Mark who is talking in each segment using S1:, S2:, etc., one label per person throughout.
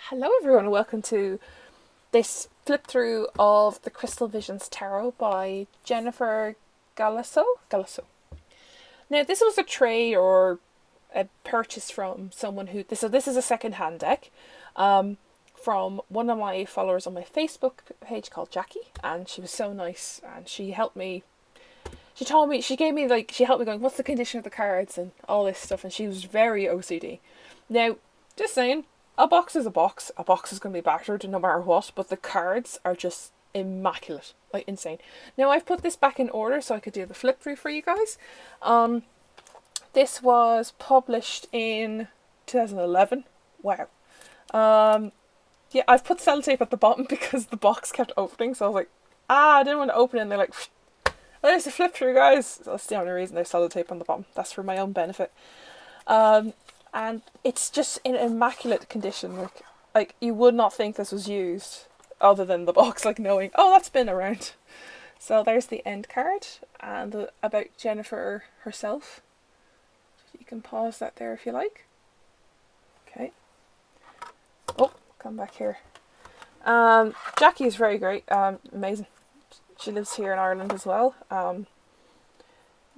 S1: Hello everyone and welcome to this flip through of the Crystal Visions Tarot by Jennifer Galasso. Now this was a trade or a purchase from someone who this is a second hand deck from one of my followers on my Facebook page called Jackie, and she was so nice and she helped me. She told me, she helped me going, what's the condition of the cards and all this stuff, and she was very OCD. Now, just saying, a box is a box. A box is going to be battered no matter what, but the cards are just immaculate, like insane. Now, I've put this back in order so I could do the flip through for you guys. This was published in 2011. Wow. Yeah, I've put sellotape at the bottom because the box kept opening, so I was like, I didn't want to open it, and they're like, there's a flip through, guys. That's the only reason there's sellotape on the bottom. That's for my own benefit. And it's just in immaculate condition. Like you would not think this was used, other than the box, like knowing, oh, that's been around. So there's the end card and about Jennifer herself. You can pause that there if you like. Okay. Oh, come back here. Jackie is very great. Amazing. She lives here in Ireland as well.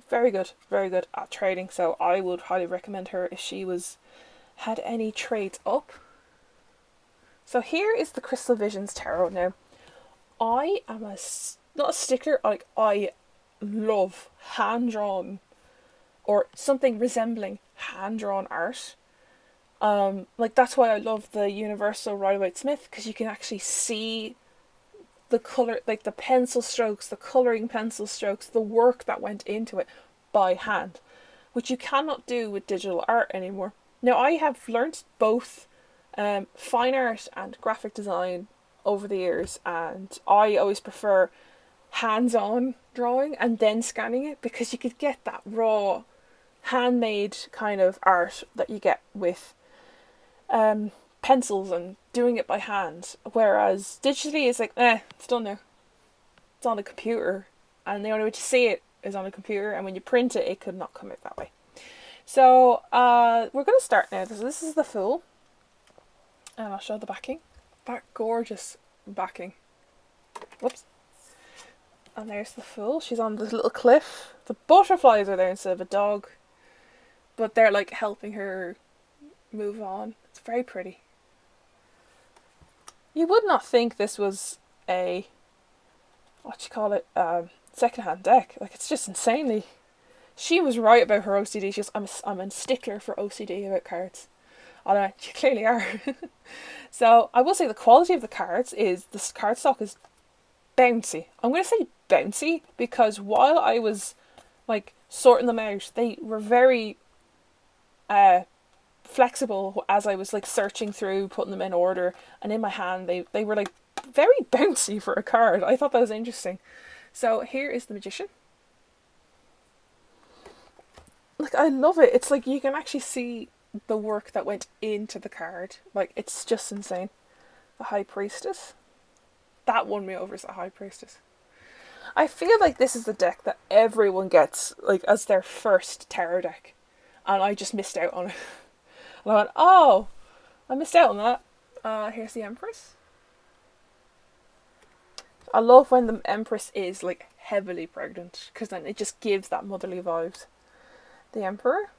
S1: Very good at trading, so I would highly recommend her if she had any trades up. So here is the Crystal Visions Tarot. Now, I am not a stickler, like I love hand-drawn or something resembling hand-drawn art. Like that's why I love the Universal Rider-Waite-Smith, because you can actually see the colour, like the pencil strokes, the colouring pencil strokes, the work that went into it by hand, which you cannot do with digital art anymore. Now, I have learnt both fine art and graphic design over the years, and I always prefer hands-on drawing and then scanning it, because you could get that raw, handmade kind of art that you get with pencils and doing it by hand, whereas digitally it's like, it's done now. It's on a computer, and the only way to see it is on a computer, and when you print it, it could not come out that way. So we're going to start now. This is the Fool, and I'll show the backing. That gorgeous backing. Whoops. And there's the Fool. She's on this little cliff. The butterflies are there instead of a dog, but they're like helping her move on. It's very pretty. You would not think this was a, second-hand deck. Like, it's just insanely. She was right about her OCD. She goes, I'm a stickler for OCD about cards. I don't know, you clearly are. So, I will say the quality of the cards is, the cardstock is bouncy. I'm going to say bouncy because while I was, like, sorting them out, they were very flexible as I was like searching through, putting them in order, and in my hand they were like very bouncy for a card. I thought that was interesting. So here is the Magician. Like, I love it. It's like you can actually see the work that went into the card. Like, it's just insane. The High Priestess. That won me over as the High Priestess. I feel like this is the deck that everyone gets like as their first tarot deck, and I just missed out on it. And I went, oh, I missed out on that. Here's the Empress. I love when the Empress is like heavily pregnant, because then it just gives that motherly vibes. The Emperor.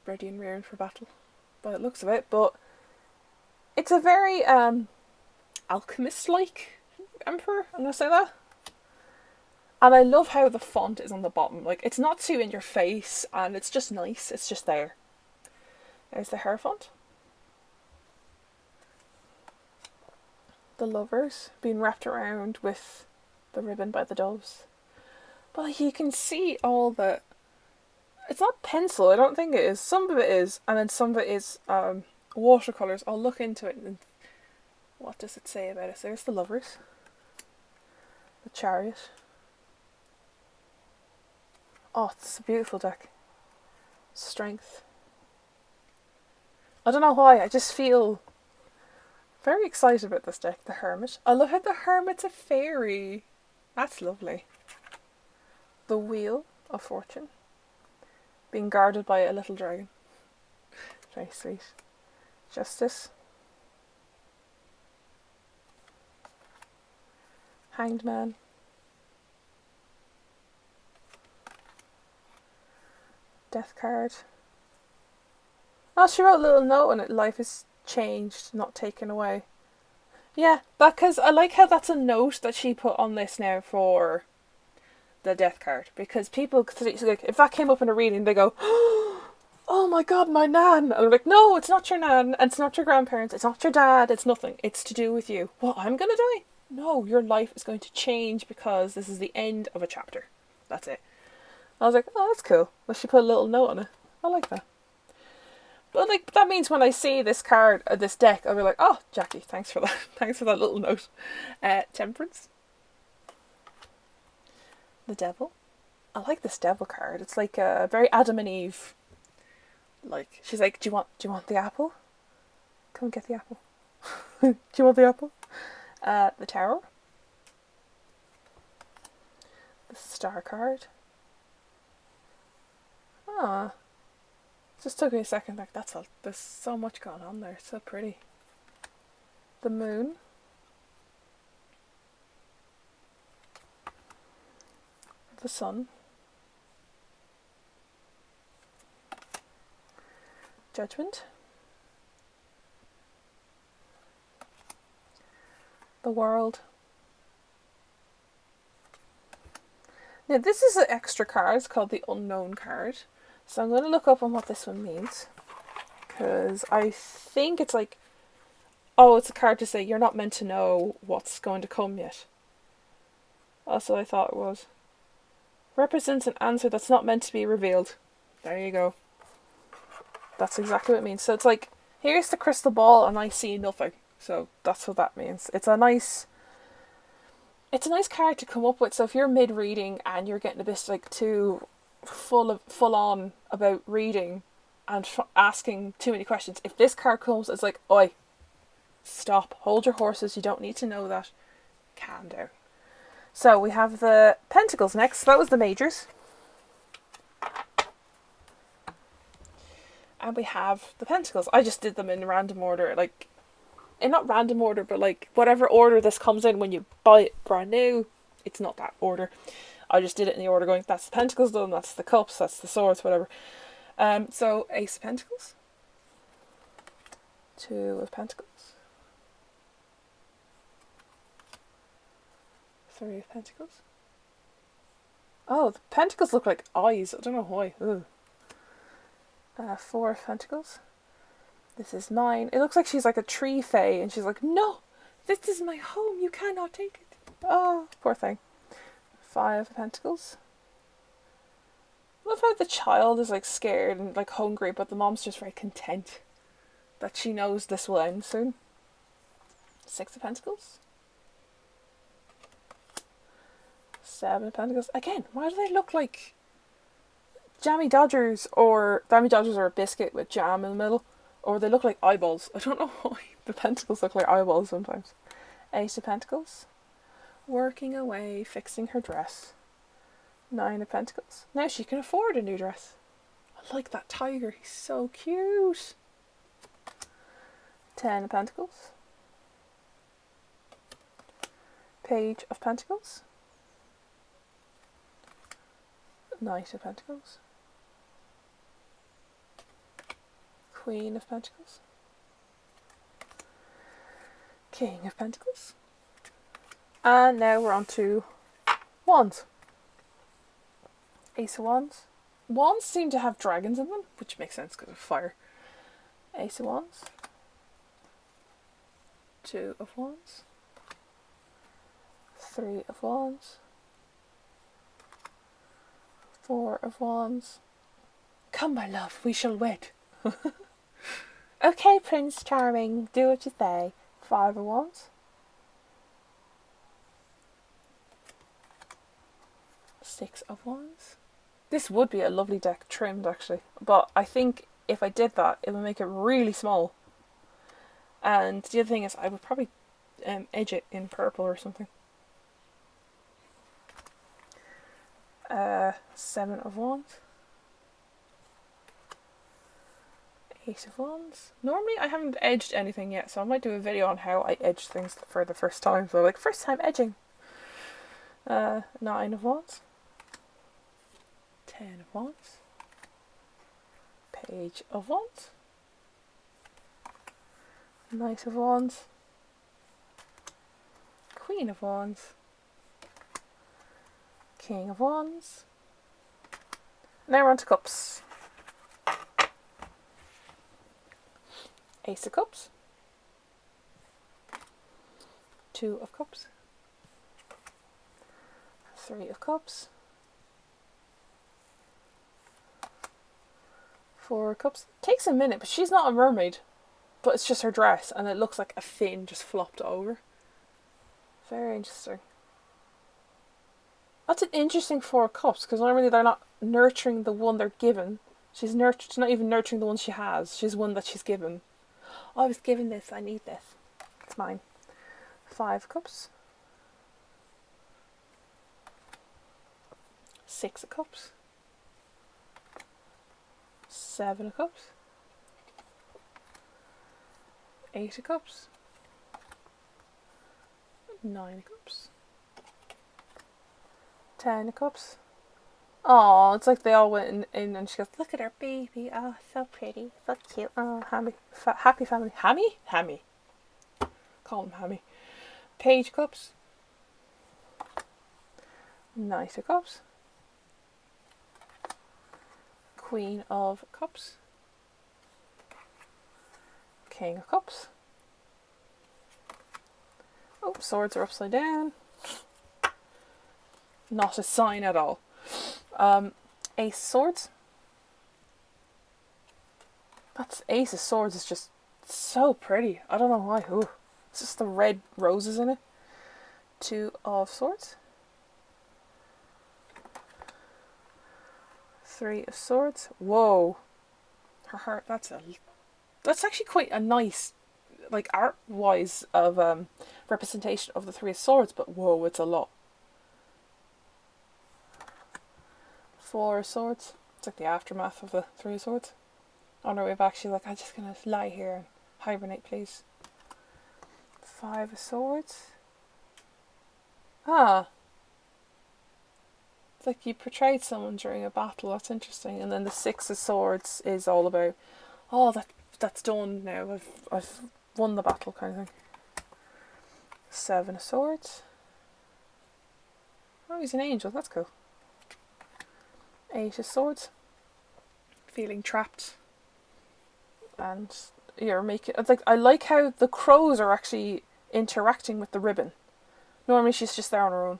S1: Ready and rearing for battle, by the looks of it. But it's a very alchemist-like Emperor, I'm going to say that. And I love how the font is on the bottom. Like, it's not too in your face, and it's just nice. It's just there. There's the Hierophant. The Lovers being wrapped around with the ribbon by the doves. But like, you can see all the... It's not pencil, I don't think it is. Some of it is, and then some of it is watercolours. I'll look into it and what does it say about it. So there's the Lovers. The Chariot. Oh, it's a beautiful deck. Strength. I don't know why, I just feel very excited about this deck. The Hermit. I love how the Hermit's a fairy. That's lovely. The Wheel of Fortune. Being guarded by a little dragon. Very sweet. Justice. Hanged Man. Death card. Oh, she wrote a little note on it. Life is changed, not taken away. Yeah, because I like how that's a note that she put on this now for the death card. Because people, like, if that came up in a reading, they go, oh my god, my nan. And I'm like, no, it's not your nan, and it's not your grandparents, it's not your dad, it's nothing. It's to do with you. What, I'm gonna die? No, your life is going to change because this is the end of a chapter. That's it. I was like, oh, that's cool. Well, she put a little note on it. I like that. But like that means when I see this card, this deck, I'll be like, oh, Jackie, thanks for that. Thanks for that little note. Temperance. The Devil. I like this Devil card. It's like very Adam and Eve. Like she's like, do you want the apple? Come and get the apple. Do you want the apple? The Tower. The Star card. Ah, just took me a second. Like there's so much going on there. It's so pretty. The Moon. The Sun. Judgment. The World. Now this is an extra card. It's called the Unknown card. So I'm going to look up on what this one means. Because I think it's like, oh, it's a card to say you're not meant to know what's going to come yet. That's what I thought it was. Represents an answer that's not meant to be revealed. There you go. That's exactly what it means. So it's like, here's the crystal ball and I see nothing. So that's what that means. It's a nice card to come up with. So if you're mid-reading and you're getting a bit like too full on about reading and asking too many questions, if this card comes, it's like, oi, stop, hold your horses, you don't need to know that, calm down. So we have the Pentacles next. That was the majors, and we have the Pentacles. I just did them in random order, like in not random order, but like whatever order this comes in when you buy it brand new. It's not that order. I just did it in the order going, that's the Pentacles done, that's the Cups, that's the Swords, whatever. So Ace of Pentacles. Two of Pentacles. Three of Pentacles. Oh, the Pentacles look like eyes. I don't know why. Four of Pentacles. This is 9. It looks like she's like a tree fae, and she's like, no, this is my home, you cannot take it. Oh, poor thing. 5 of Pentacles. I love how the child is like scared and like hungry, but the mom's just very content that she knows this will end soon. 6 of Pentacles. 7 of Pentacles. Again, why do they look like jammy Dodgers, or jammy Dodgers are a biscuit with jam in the middle, or they look like eyeballs? I don't know why the Pentacles look like eyeballs sometimes. 8 of Pentacles. Working away, fixing her dress. 9 of Pentacles. Now she can afford a new dress. I like that tiger. He's so cute. 10 of Pentacles. Page of Pentacles. Knight of Pentacles. Queen of Pentacles. King of Pentacles. And now we're on to Wands. Ace of Wands. Wands seem to have dragons in them, which makes sense because of fire. Ace of Wands. 2 of Wands. 3 of Wands. 4 of Wands. Come, my love, we shall wed. Okay, Prince Charming, do what you say. 5 of Wands. 6 of Wands. This would be a lovely deck trimmed, actually, but I think if I did that, it would make it really small. And the other thing is, I would probably edge it in purple or something. 7 of Wands. Ace of Wands. Normally I haven't edged anything yet, so I might do a video on how I edge things for the first time. So like first time edging. Nine of Wands. 10 of Wands. Page of Wands. Knight of Wands. Queen of Wands. King of Wands. Now we're on to Cups. Ace of Cups. Two of Cups. Three of Cups. Four of Cups. Takes a minute, but she's not a mermaid. But it's just her dress, and it looks like a fin just flopped over. Very interesting. That's an interesting Four of Cups, because normally they're not nurturing the one they're given. She's not even nurturing the one she has. She's one that she's given. Oh, I was given this, I need this. It's mine. Five of Cups. Six of Cups. Seven of Cups. Eight of Cups. Nine of Cups. 10 of Cups. Oh, it's like they all went in and she goes, look at her baby. Oh, so pretty. So cute. Oh, Hammy. Happy family. Hammy? Hammy. Call him Hammy. Page of Cups. Knight of Cups. Queen of Cups. King of Cups. Oh, swords are upside down. Not a sign at all. Ace of Swords. That's Ace of Swords is just so pretty. I don't know why. Ooh. It's just the red roses in it. Two of Swords. Three of Swords. Whoa. Her heart. That's actually quite a nice, like art wise of representation of the Three of Swords. But whoa, it's a lot. Four of Swords. It's like the aftermath of the Three of Swords. On her way back, she's like, I'm just gonna lie here and hibernate, please. Five of Swords. Ah. It's like you portrayed someone during a battle. That's interesting. And then the Six of Swords is all about, oh, that's done now. I've won the battle, kind of thing. Seven of Swords. Oh, he's an angel. That's cool. Eight of Swords. Feeling trapped. And you're making, it's like, I like how the crows are actually interacting with the ribbon. Normally she's just there on her own.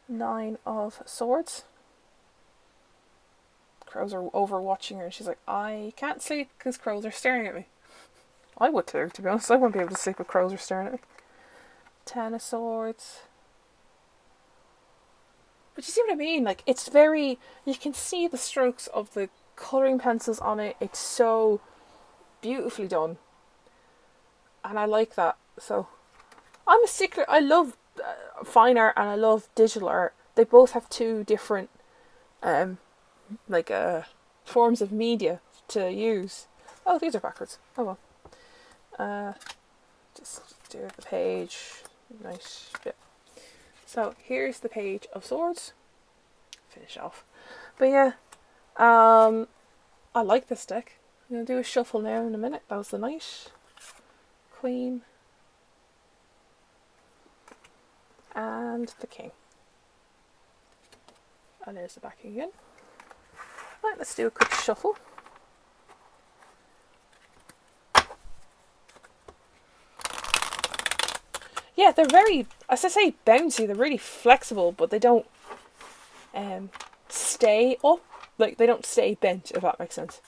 S1: Nine of Swords. Crows are overwatching her and she's like, I can't sleep because crows are staring at me. I would too, to be honest. I wouldn't be able to sleep if crows are staring at me. Ten of Swords. But you see what I mean? Like, it's very, you can see the strokes of the colouring pencils on it. It's so beautifully done. And I like that. So, I'm a stickler. I love fine art and I love digital art. They both have two different, forms of media to use. Oh, these are backwards. Oh well. Just do the page. Nice bit. So here's the Page of Swords. Finish off. But yeah, I like this deck. I'm going to do a shuffle now in a minute. That was the Knight, Queen, and the King. And there's the back again. Right, let's do a quick shuffle. Yeah, they're very, as I say, bouncy. They're really flexible, but they don't stay up. Like, they don't stay bent, if that makes sense.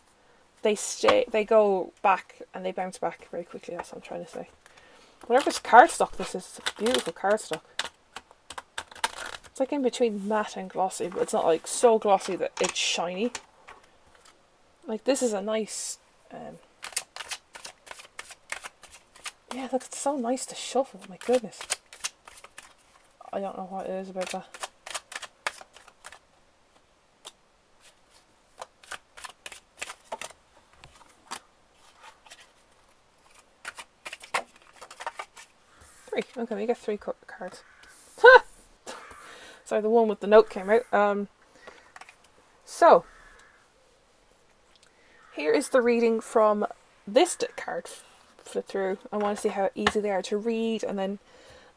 S1: They go back and they bounce back very quickly. That's what I'm trying to say. Whatever cardstock this is, it's a beautiful cardstock. It's like in between matte and glossy, but it's not like so glossy that it's shiny. Like, this is a nice, yeah, look, it's so nice to shuffle. My goodness. I don't know what it is about that. 3. Okay, we get 3 cards. Sorry, the one with the note came out. So, here is the reading from this card. Flip through. I want to see how easy they are to read and then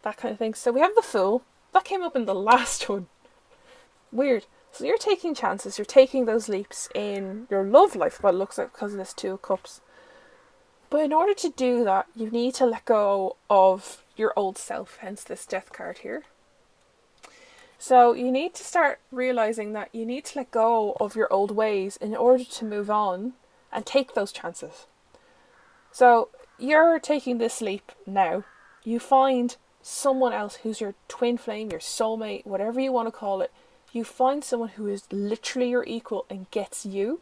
S1: that kind of thing. So we have the Fool. That came up in the last one. Weird. So you're taking chances. You're taking those leaps in your love life, what it looks like, because of this 2 of Cups. But in order to do that, you need to let go of your old self, hence this Death card here. So you need to start realising that you need to let go of your old ways in order to move on and take those chances. So you're taking this leap now. You find someone else who's your twin flame, your soulmate, whatever you want to call it. You find someone who is literally your equal and gets you.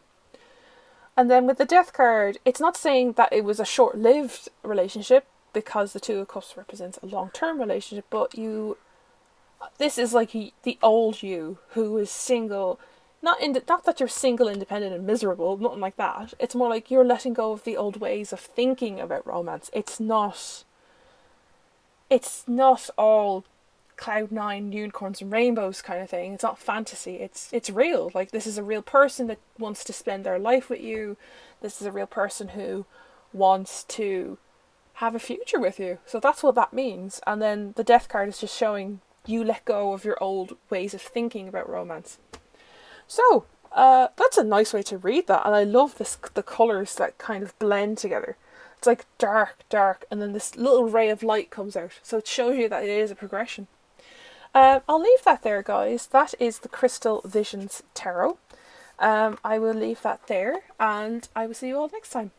S1: And then with the Death card, it's not saying that it was a short-lived relationship, because the 2 of Cups represents a long-term relationship, but this is like the old you who is single. Not that you're single, independent and miserable, nothing like that. It's more like you're letting go of the old ways of thinking about romance. It's not all cloud9 unicorns and rainbows kind of thing. It's not fantasy. It's real. Like, this is a real person that wants to spend their life with you. This is a real person who wants to have a future with you. So that's what that means. And then the Death card is just showing you let go of your old ways of thinking about romance. So that's a nice way to read that, and I love the colours that kind of blend together. It's like dark, and then this little ray of light comes out. So it shows you that it is a progression. I'll leave that there, guys. That is the Crystal Visions Tarot. I will leave that there, and I will see you all next time.